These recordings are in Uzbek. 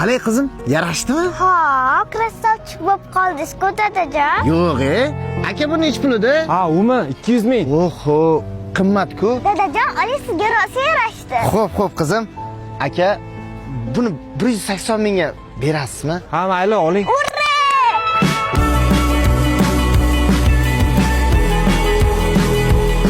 Qalay qizim, yarashdimi? Ha, krasavchik bo'lib qoldingiz-ku dadajon. Yo'q, aka bu nech pul edi? Ha, umi 200 ming. Oho, qimmat-ku. Dadajon, oling sizga rosa yarashdi. Xo'p qizim. Aka, buni 180 mingga berasizmi? Ha, mayli, oling. Urra!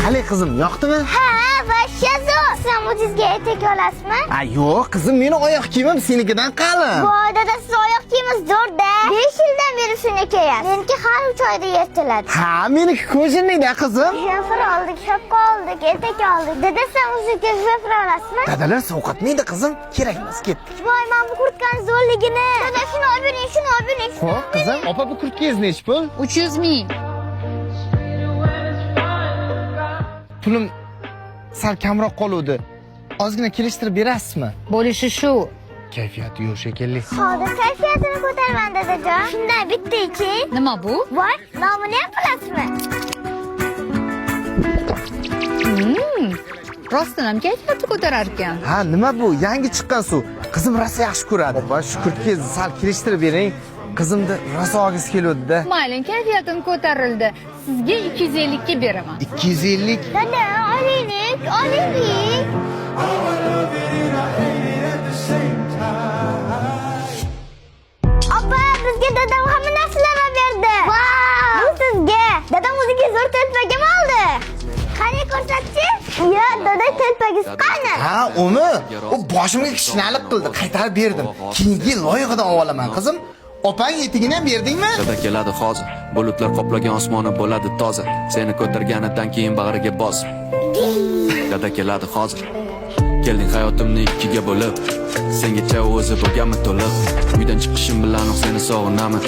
Qalay qizim, yoqdimi? Ha, vashsha zo'r. Siz o'zingizga etek olasizmi? Yo'q, qizim, meni oyoq kiyimim senikidan qalin. Voy, dada, siz oyoq kiyimingiz zo'rda. 5 yildan beri shuni kiyasiz. Meniki har 3 oyda yirtiladi. Ha, meniki ko'jinlikda qizim. Shafir oldik, shapka oldik, etek oldik. Dada, siz o'zingizga shafir olasizmi? Dadalar sovqatmaydi qizim. Kerak emas, ketdik. Voy, men bu kurtkani zo'rligini. Dada, shuni olib bering, shuni olib bering. Xo'p, qizim, opa bu kurtkangiz nech pul? 300 ming. Pulim sal kamroq qoluvdi. Ozgina kelishtirib berasizmi? Bo'lishi shu. Kayfiyati yo'q shekilli. Hozir kayfiyatini ko'tarman dadajon. Shundan bitta iching. Nima bu? Voy, nomini ham bilasizmi? Rostdan ham kayfiyati ko'tarar ekan. Ha, nima bu? Yangi chiqqan suv. Qizim rosa yaxshi ko'radi. Voy, shu kurtkangizni sal kelishtirib bering. Qizimni rosa olgisi keluvdi-da. Mayli, kayfiyatim ko'tarildi. Sizga 250 ga beraman. 250. Dada, olaylik, olaylik. Opa, bizga dadam hamma narsalarni berdi. Vau! Bu sizga. Dadam o'ziga zo'r telpagim oldi. Qani ko'rsatchi? Ya, dada telpagingiz qani? Ha, uni u boshimga kishnalik qildi, qaytarib berdim. Keyingi loyihadan olaman, qizim. Opang etigini ham berdingmi? Dada keladi hozir. Bulutlar qoplagan osmoni bo'ladi toza. Seni ko'targanidan keyin bag'riga bos. Dada keladi hozir. Kelding hayotimni ikkiga bo'lib. Sengacha o'zi bo'lganmi to'liq. Uydan chiqishim bilan seni sog'inaman.